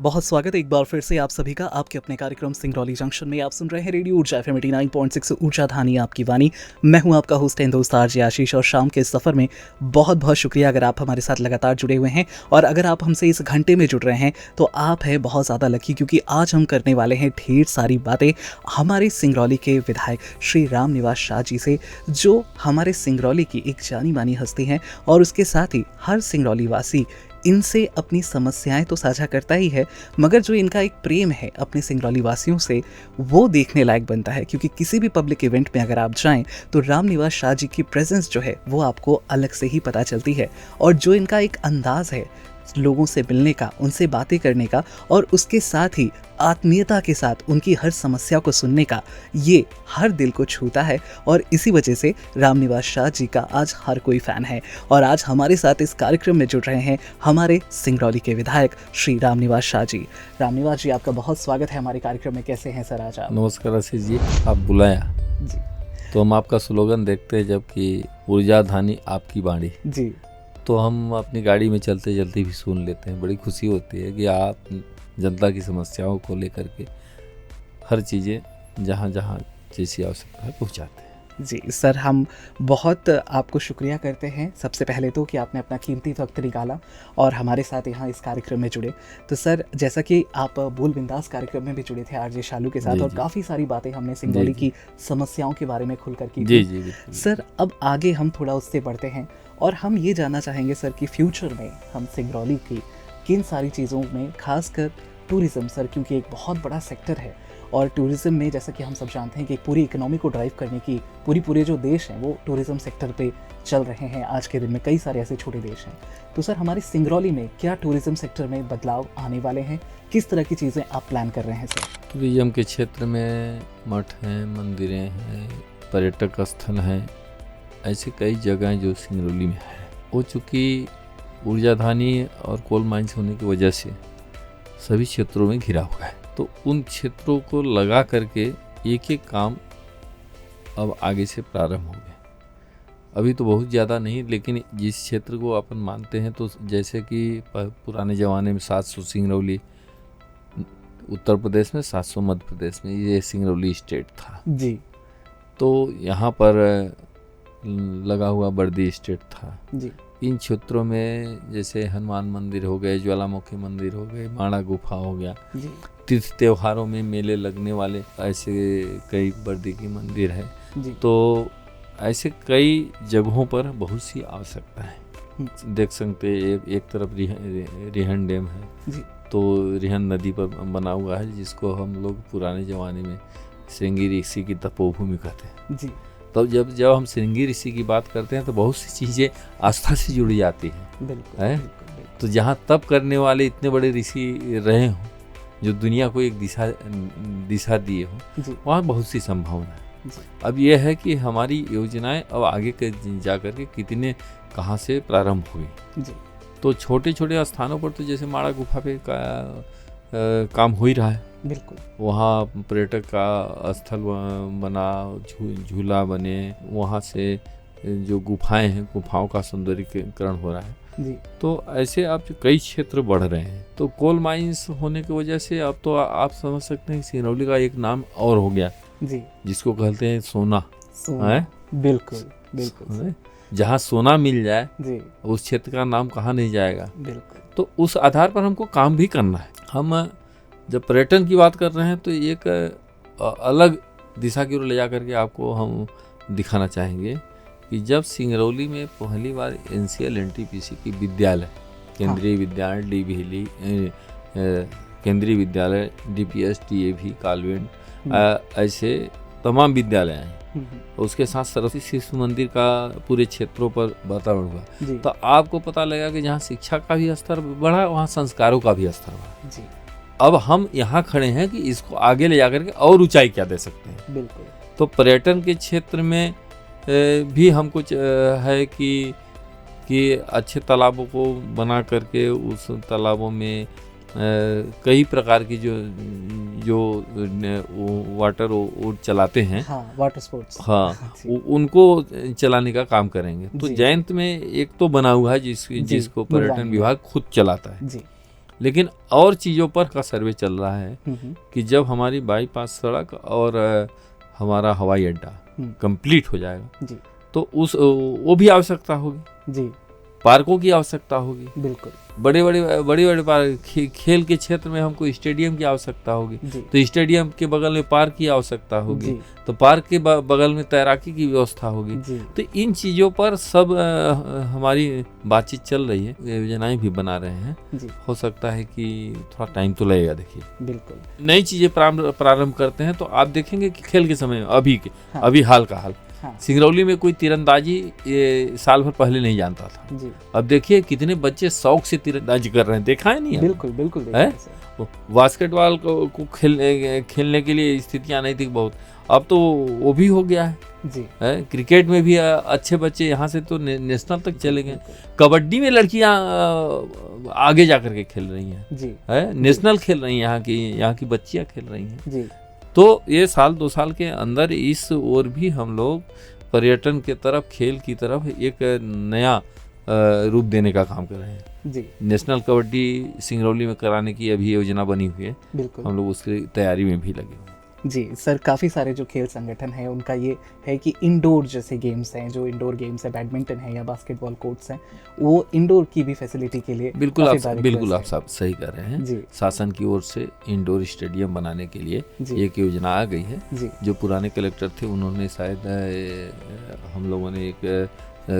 बहुत स्वागत है एक बार फिर से आप सभी का आपके अपने कार्यक्रम सिंगरौली जंक्शन में। आप सुन रहे हैं रेडियो ऊर्जा FM 89.6 ऊर्जा धानी आपकी वाणी। मैं हूं आपका होस्ट एंड दोस्त आरजे आशीष और शाम के इस सफ़र में बहुत बहुत शुक्रिया अगर आप हमारे साथ लगातार जुड़े हुए हैं और अगर आप हमसे इस घंटे में जुड़ रहे हैं तो आप हैं बहुत ज़्यादा लकी, क्योंकि आज हम करने वाले हैं ढेर सारी बातें हमारे सिंगरौली के विधायक श्री राम निवास शाह जी से, जो हमारे सिंगरौली की एक जानी मानी हस्ती हैं और उसके साथ ही हर सिंगरौली वासी इनसे अपनी समस्याएं तो साझा करता ही है, मगर जो इनका एक प्रेम है अपने सिंगरौली वासियों से वो देखने लायक बनता है। क्योंकि किसी भी पब्लिक इवेंट में अगर आप जाएं तो राम निवास शाह जी की प्रेजेंस जो है वो आपको अलग से ही पता चलती है। और जो इनका एक अंदाज है लोगों से मिलने का, उनसे बातें करने का और उसके साथ ही आत्मीयता के साथ उनकी हर समस्या को सुनने का, ये हर दिल को छूता है। और इसी वजह से राम निवास शाह जी का आज हर कोई फ़ैन है। और आज हमारे साथ इस कार्यक्रम में जुड़ रहे हैं हमारे सिंगरौली के विधायक श्री राम निवास शाह जी। राम निवास जी, आपका बहुत स्वागत है हमारे कार्यक्रम में। कैसे हैं सर आज आप? नमस्कार आशीष जी, आप बुलाया जी तो हम आपका स्लोगन देखते हैं, जबकि ऊर्जा धानी आपकी बाणी, जी तो हम अपनी गाड़ी में चलते चलते भी सुन लेते हैं। बड़ी खुशी होती है कि आप जनता की समस्याओं को लेकर के हर चीज़ें जहाँ जहाँ जैसी आवश्यकता है पहुँचाते हैं। जी सर, हम बहुत आपको शुक्रिया करते हैं सबसे पहले तो कि आपने अपना कीमती वक्त निकाला और हमारे साथ यहाँ इस कार्यक्रम में जुड़े। तो सर, जैसा कि आप बोल बिंदास कार्यक्रम में भी जुड़े थे आरजे शालू के साथ, और काफ़ी सारी बातें हमने सिंगरौली की समस्याओं के बारे में खुलकर की जी थी। जी सर, अब आगे हम थोड़ा उससे बढ़ते हैं और हम ये जानना चाहेंगे सर कि फ्यूचर में हम सिंगरौली की किन सारी चीज़ों में, खासकर टूरिज़्म सर, क्योंकि एक बहुत बड़ा सेक्टर है और टूरिज़्म में जैसा कि हम सब जानते हैं कि पूरी इकोनॉमी को ड्राइव करने की पूरे जो देश हैं वो टूरिज़्म सेक्टर पे चल रहे हैं। आज के दिन में कई सारे ऐसे छोटे देश हैं। तो सर, हमारे सिंगरौली में क्या टूरिज़्म सेक्टर में बदलाव आने वाले हैं? किस तरह की चीज़ें आप प्लान कर रहे हैं सर? टूरिज्म के क्षेत्र में मठ हैं, मंदिरें हैं, पर्यटक स्थल हैं, ऐसी कई जगहें जो सिंगरौली में है। वो चूँकि ऊर्जा धानी और कोल माइंस होने की वजह से सभी क्षेत्रों में घिरा हुआ है, तो उन क्षेत्रों को लगा करके एक एक काम अब आगे से प्रारंभ हो गए। अभी तो बहुत ज़्यादा नहीं, लेकिन जिस क्षेत्र को अपन मानते हैं, तो जैसे कि पुराने ज़माने में 700 सिंगरौली उत्तर प्रदेश में, 700 मध्य प्रदेश में, ये सिंगरौली स्टेट था जी। तो यहाँ पर लगा हुआ बर्दी स्टेट था जी। इन क्षेत्रों में जैसे हनुमान मंदिर हो गए, ज्वालामुखी मंदिर हो गए, माणा गुफा हो गया, जी। तीर्थ त्योहारों में मेले लगने वाले ऐसे कई बर्दी की मंदिर है। जी। तो ऐसे कई जगहों पर बहुत सी आवश्यकता है। देख सकते एक तरफ रिहन डैम है जी। तो रिहन नदी पर बना हुआ है, जिसको हम लोग पुराने ज़माने में श्रृंगी ऋषि की तपोभूमि कहते हैं। जी। तो जब हम श्रृंगी ऋषि की बात करते हैं तो बहुत सी चीज़ें आस्था से जुड़ी जाती हैं। बिल्कुल, है? बिल्कुल। तो जहाँ तप करने वाले इतने बड़े ऋषि रहे हों, जो दुनिया को एक दिशा दिए हों, वहाँ बहुत सी संभावना है। अब यह है कि हमारी योजनाएं अब आगे जा कर के कितने कहाँ से प्रारंभ हुई। तो छोटे छोटे स्थानों पर तो जैसे माणा गुफा पे काम हो ही रहा है। बिल्कुल। वहाँ पर्यटक का स्थल बना, झूला बने, वहाँ से जो गुफाएं हैं, गुफाओं का सौंदर्यीकरण हो रहा है। जी। तो ऐसे अब कई क्षेत्र बढ़ रहे हैं। तो कोल माइंस होने की वजह से अब तो आप समझ सकते हैं सिंगरौली का एक नाम और हो गया जी, जिसको कहते हैं सोना है। बिल्कुल बिल्कुल। जहाँ सोना मिल जाए जी, उस क्षेत्र का नाम कहाँ नहीं जाएगा। बिल्कुल। तो उस आधार पर हमको काम भी करना है। हम जब पर्यटन की बात कर रहे हैं तो एक अलग दिशा की ओर ले जा करके आपको हम दिखाना चाहेंगे कि जब सिंगरौली में पहली बार NCL NTPC की विद्यालय, केंद्रीय विद्यालय DVHली, केंद्रीय विद्यालय DPS DAV कालवेंट, ऐसे तमाम विद्यालय हैं, उसके साथ सरस्वती शिशु मंदिर का पूरे क्षेत्रों पर वातावरण हुआ, तो आपको पता लगा कि जहाँ शिक्षा का भी स्तर बढ़ा, वहाँ संस्कारों का भी स्तर बढ़ा। अब हम यहाँ खड़े हैं कि इसको आगे ले जाकर के और ऊंचाई क्या दे सकते हैं। बिल्कुल। तो पर्यटन के क्षेत्र में भी हम कुछ है कि अच्छे तालाबों को बना करके उस तालाबों में कई प्रकार की जो वाटर वो चलाते हैं, हाँ, वाटर स्पोर्ट्स, हाँ, उनको चलाने का काम करेंगे। तो जयंत में एक तो बना हुआ है जिसको पर्यटन विभाग खुद चलाता है जी। लेकिन और चीज़ों पर का सर्वे चल रहा है कि जब हमारी बाईपास सड़क और हमारा हवाई अड्डा कंप्लीट हो जाएगा जी तो वो भी आवश्यकता होगी जी पार्कों की आवश्यकता होगी बिल्कुल बड़े पार्क खेल के क्षेत्र में हमको स्टेडियम की आवश्यकता होगी तो स्टेडियम के बगल में पार्क की आवश्यकता होगी तो पार्क के बगल में तैराकी की व्यवस्था होगी तो इन चीज़ों पर सब हमारी बातचीत चल रही है योजनाएं भी बना रहे हैं हो सकता है कि थोड़ा टाइम तो लगेगा देखिए बिल्कुल नई चीज़ें प्रारंभ करते हैं तो आप देखेंगे कि खेल के समय में अभी हाल का हाल सिंगरौली में कोई तीरंदाजी ये साल भर पहले नहीं जानता था जी। अब देखिए कितने बच्चे शौक से तीरंदाजी कर रहे हैं देखा है नहीं बिल्कुल बिल्कुल है बास्केटबॉल को खेलने के लिए स्थितियां नहीं थी बहुत अब तो वो भी हो गया है जी है क्रिकेट में भी अच्छे बच्चे यहाँ से तो नेशनल तक चले गए कबड्डी में लड़कियां आगे जाकर के खेल रही हैं जी है नेशनल खेल रही हैं यहाँ की बच्चियां खेल रही हैं जी तो ये साल 2 साल के अंदर इस ओर भी हम लोग पर्यटन के तरफ खेल की तरफ एक नया रूप देने का काम कर रहे हैं जी नेशनल कबड्डी सिंगरौली में कराने की अभी योजना बनी हुई है बिल्कुल हम लोग उसकी तैयारी में भी लगे हुए जी सर काफ़ी सारे जो खेल संगठन हैं उनका ये है कि इंडोर जैसे गेम्स हैं जो इंडोर गेम्स है बैडमिंटन है या बास्केटबॉल कोर्ट्स हैं वो इंडोर की भी फैसिलिटी के लिए बिल्कुल आप सब सही कर रहे हैं शासन की ओर से इंडोर स्टेडियम बनाने के लिए एक योजना आ गई है जो पुराने कलेक्टर थे उन्होंने शायद हम लोगों ने एक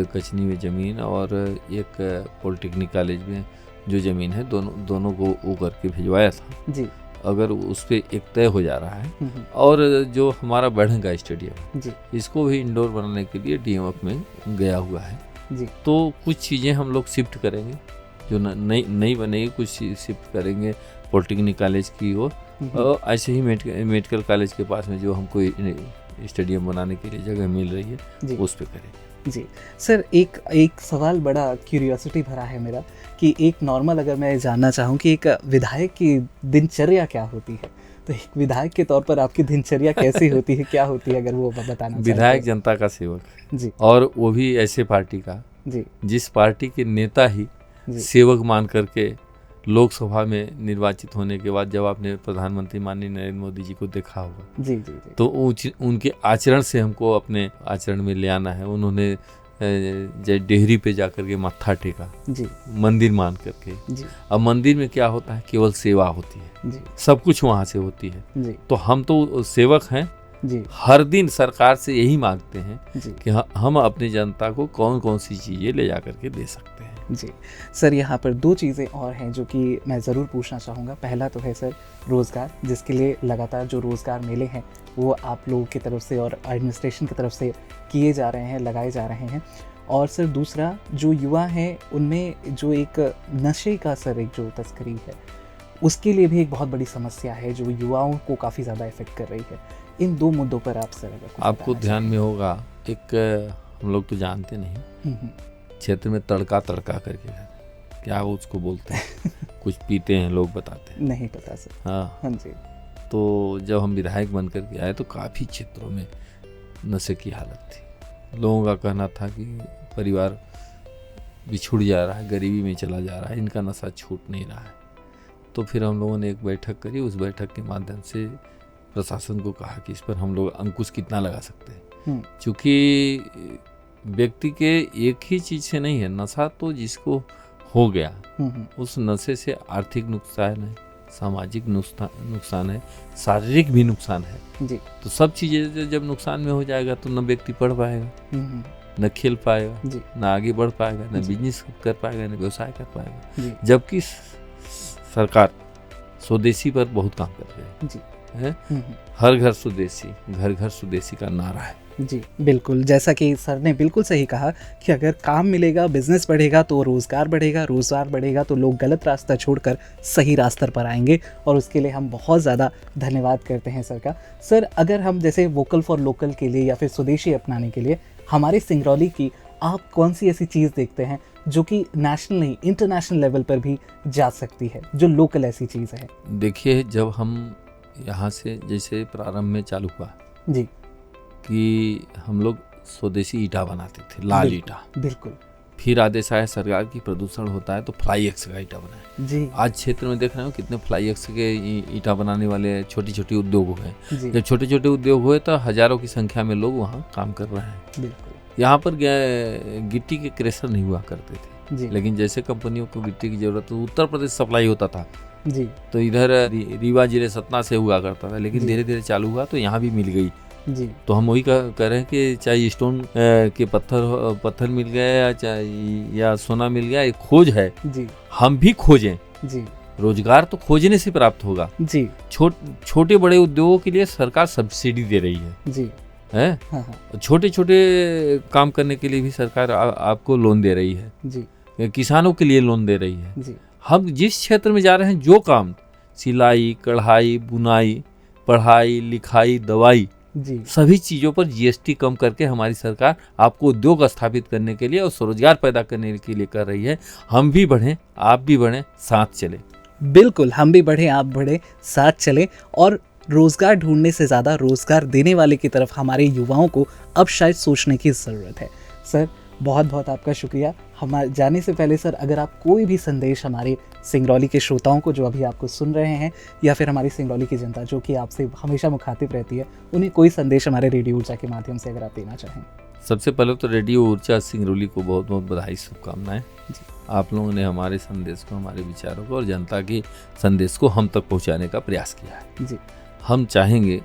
कचनी में ज़मीन और एक पॉलिटेक्निक कॉलेज में जो ज़मीन है दोनों को वो करके भिजवाया था जी अगर उस पर एक तय हो जा रहा है और जो हमारा बढ़ंगा स्टेडियम इसको भी इंडोर बनाने के लिए डीएमएफ में गया हुआ है जी तो कुछ चीज़ें हम लोग शिफ्ट करेंगे जो नई बनेगी कुछ शिफ्ट करेंगे पॉलिटेक्निक कॉलेज की ओर ऐसे ही मेडिकल कॉलेज के पास में जो हमको स्टेडियम बनाने के लिए जगह मिल रही है उस पर करेंगे जी सर एक सवाल बड़ा क्यूरियोसिटी भरा है मेरा कि एक नॉर्मल अगर मैं जानना चाहूँ कि एक विधायक की दिनचर्या क्या होती है तो एक विधायक के तौर पर आपकी दिनचर्या कैसी होती है क्या होती है अगर वो बताना विधायक जनता का सेवक जी और वो भी ऐसे पार्टी का जी जिस पार्टी के नेता ही सेवक मान करके लोकसभा में निर्वाचित होने के बाद जब आपने प्रधानमंत्री माननीय नरेंद्र मोदी जी को देखा होगा जी जी जी तो उनके आचरण से हमको अपने आचरण में ले आना है उन्होंने डेहरी पे जाकर के मत्था टेका जी मंदिर मान करके जी अब मंदिर में क्या होता है केवल सेवा होती है जी सब कुछ वहाँ से होती है जी तो हम तो सेवक हैं जी हर दिन सरकार से यही मांगते हैं जी कि हम अपनी जनता को कौन कौन सी चीज़ें ले जा करके दे सकते हैं जी सर यहाँ पर 2 चीज़ें और हैं जो कि मैं ज़रूर पूछना चाहूँगा पहला तो है सर रोज़गार जिसके लिए लगातार जो रोज़गार मेले हैं वो आप लोगों की तरफ से और एडमिनिस्ट्रेशन की तरफ से किए जा रहे हैं लगाए जा रहे हैं और सर दूसरा जो युवा हैं उनमें जो एक नशे का सर एक जो तस्करी है उसके लिए भी एक बहुत बड़ी समस्या है जो युवाओं को काफ़ी ज़्यादा इफेक्ट कर रही है इन 2 मुद्दों पर आप सर अगर आपको ध्यान में होगा एक हम लोग तो जानते नहीं क्षेत्र में तड़का करके क्या वो उसको बोलते हैं कुछ पीते हैं लोग बताते हैं नहीं पता सर हाँ जी तो जब हम विधायक बन करके आए तो काफ़ी क्षेत्रों में नशे की हालत थी लोगों का कहना था कि परिवार बिछुड़ जा रहा है गरीबी में चला जा रहा है इनका नशा छूट नहीं रहा है तो फिर हम लोगों ने एक बैठक करी उस बैठक के माध्यम से प्रशासन को कहा कि इस पर हम लोग अंकुश कितना लगा सकते हैं क्योंकि व्यक्ति के एक ही चीज़ से नहीं है नशा तो जिसको हो गया उस नशे से आर्थिक नुकसान है सामाजिक नुकसान है शारीरिक भी नुकसान है जी तो सब चीज़ें जब नुकसान में हो जाएगा तो न व्यक्ति पढ़ पाएगा न खेल पाएगा न आगे बढ़ पाएगा न बिजनेस कर पाएगा न व्यवसाय कर पाएगा जबकि सरकार स्वदेशी पर बहुत काम कर रही है हर घर स्वदेशी घर घर स्वदेशी का नारा है जी बिल्कुल जैसा कि सर ने बिल्कुल सही कहा कि अगर काम मिलेगा बिजनेस बढ़ेगा तो रोज़गार बढ़ेगा तो लोग गलत रास्ता छोड़कर सही रास्ते पर आएंगे और उसके लिए हम बहुत ज़्यादा धन्यवाद करते हैं सर का सर अगर हम जैसे वोकल फॉर लोकल के लिए या फिर स्वदेशी अपनाने के लिए हमारे सिंगरौली की आप कौन सी ऐसी चीज़ देखते हैं जो कि नेशनल नहीं इंटरनेशनल लेवल पर भी जा सकती है जो लोकल ऐसी चीज़ है देखिए जब हम यहाँ से जैसे प्रारंभ में चालू हुआ जी कि हम लोग स्वदेशी ईटा बनाते थे लाल ईटा बिल्कुल फिर आदेश आया सरकार की प्रदूषण होता है तो फ्लाई एक्स का ईटा बनाए। जी आज क्षेत्र में देख रहे हो कितने फ्लाई एक्स के ईटा बनाने वाले छोटी छोटी उद्योग हुए। जी जब छोटे छोटे उद्योग हुए तो हजारों की संख्या में लोग वहाँ काम कर रहे हैं। बिल्कुल। यहाँ पर गिट्टी के क्रेशर नहीं हुआ करते थे, जी लेकिन जैसे कंपनियों को गिट्टी की जरूरत तो उत्तर प्रदेश सप्लाई होता था, जी तो इधर रीवा जिले सतना से हुआ करता था, लेकिन जी। धीरे धीरे चालू हुआ तो यहाँ भी मिल गई। जी तो हम वही कह रहे हैं कि चाहे स्टोन के पत्थर मिल गए या चाहे या सोना मिल गया, एक खोज है, जी हम भी खोजें। जी रोजगार तो खोजने से प्राप्त होगा। जी छोटे बड़े उद्योगों के लिए सरकार सब्सिडी दे रही है, जी है? हाँ हाँ छोटे छोटे काम करने के लिए भी सरकार आपको लोन दे रही है, जी किसानों के लिए लोन दे रही है। जी हम जिस क्षेत्र में जा रहे हैं, जो काम सिलाई, कढ़ाई, बुनाई, पढ़ाई, लिखाई, दवाई, जी सभी चीज़ों पर जीएसटी कम करके हमारी सरकार आपको उद्योग स्थापित करने के लिए और स्वरोजगार पैदा करने के लिए कर रही है। हम भी बढ़ें, आप भी बढ़ें, साथ चलें। बिल्कुल, हम भी बढ़े आप बढ़े, साथ चलें और रोजगार ढूंढने से ज़्यादा रोजगार देने वाले की तरफ हमारे युवाओं को अब शायद सोचने की ज़रूरत है। सर बहुत बहुत आपका शुक्रिया। हमारे जाने से पहले सर, अगर आप कोई भी संदेश हमारे सिंगरौली के श्रोताओं को जो अभी आपको सुन रहे हैं, या फिर हमारी सिंगरौली की जनता जो कि आपसे हमेशा मुखातिब रहती है, उन्हें कोई संदेश हमारे रेडियो ऊर्जा के माध्यम से अगर आप देना चाहें। सबसे पहले तो रेडियो ऊर्जा सिंगरौली को बहुत बहुत बधाई, शुभकामनाएं। आप लोगों ने हमारे संदेश को, हमारे विचारों को और जनता के संदेश को हम तक पहुंचाने का प्रयास किया है। जी हम चाहेंगे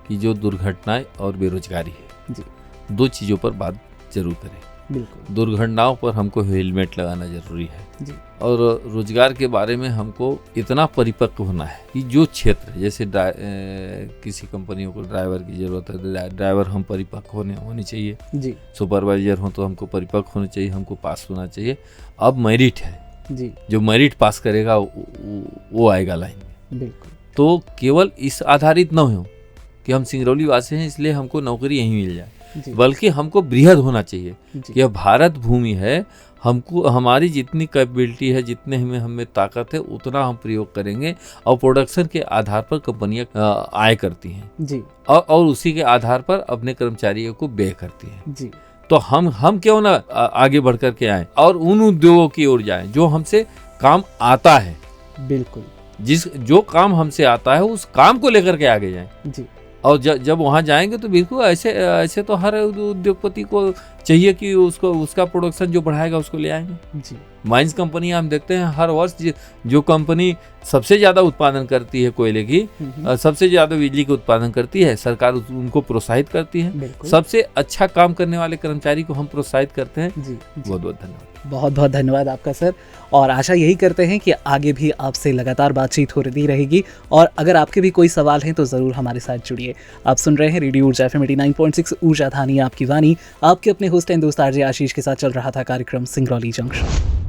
कि जो दुर्घटनाएं और बेरोजगारी है, जी दो चीज़ों पर बात जरूर करें। बिल्कुल। दुर्घटनाओं पर हमको हेलमेट लगाना जरूरी है, जी और रोजगार के बारे में हमको इतना परिपक्व होना है कि जो क्षेत्र, जैसे किसी कंपनियों को ड्राइवर की जरूरत है, ड्राइवर हम परिपक्व होने चाहिए। जी सुपरवाइजर हो तो हमको परिपक्व होना चाहिए, हमको पास होना चाहिए। अब मेरिट है, जी जो मेरिट पास करेगा वो आएगा लाइन में। बिल्कुल। तो केवल इस आधारित न हो कि हम सिंगरौली वासी हैं इसलिए हमको नौकरी यहीं मिल जाए, जी बल्कि हमको बृहद होना चाहिए जी कि यह भारत भूमि है, हमको हमारी जितनी कैपेबिलिटी है, जितने हमें ताकत है, उतना हम प्रयोग करेंगे। और प्रोडक्शन के आधार पर कंपनियां आय करती हैं, जी और उसी के आधार पर अपने कर्मचारियों को व्यय करती हैं। जी तो हम क्यों ना आगे बढ़ कर के आएं और उन उद्योगों की ओर जाएं जो हमसे काम आता है। बिल्कुल। जो काम हमसे आता है उस काम को लेकर के आगे जाएं। जी और जब वहाँ जाएंगे तो बिल्कुल ऐसे तो हर उद्योगपति को चाहिए कि उसका प्रोडक्शन जो बढ़ाएगा उसको ले आएंगे। जी माइंस कंपनी हम देखते हैं हर वर्ष जो कंपनी सबसे ज़्यादा उत्पादन करती है कोयले की, सबसे ज़्यादा बिजली का उत्पादन करती है, सरकार उनको प्रोत्साहित करती है। बिल्कुल। सबसे अच्छा काम करने वाले कर्मचारी को हम प्रोत्साहित करते हैं। जी बहुत बहुत धन्यवाद। बहुत बहुत धन्यवाद आपका सर, और आशा यही करते हैं कि आगे भी आपसे लगातार बातचीत होती रहेगी। और अगर आपके भी कोई सवाल हैं तो ज़रूर हमारे साथ जुड़िए। आप सुन रहे हैं रेडियो ऊर्जा FM 89.6 ऊर्जा धानी आपकी वाणी। आपके अपने होस्ट एंड दोस्त आरजे आशीष के साथ चल रहा था कार्यक्रम सिंगरौली जंक्शन।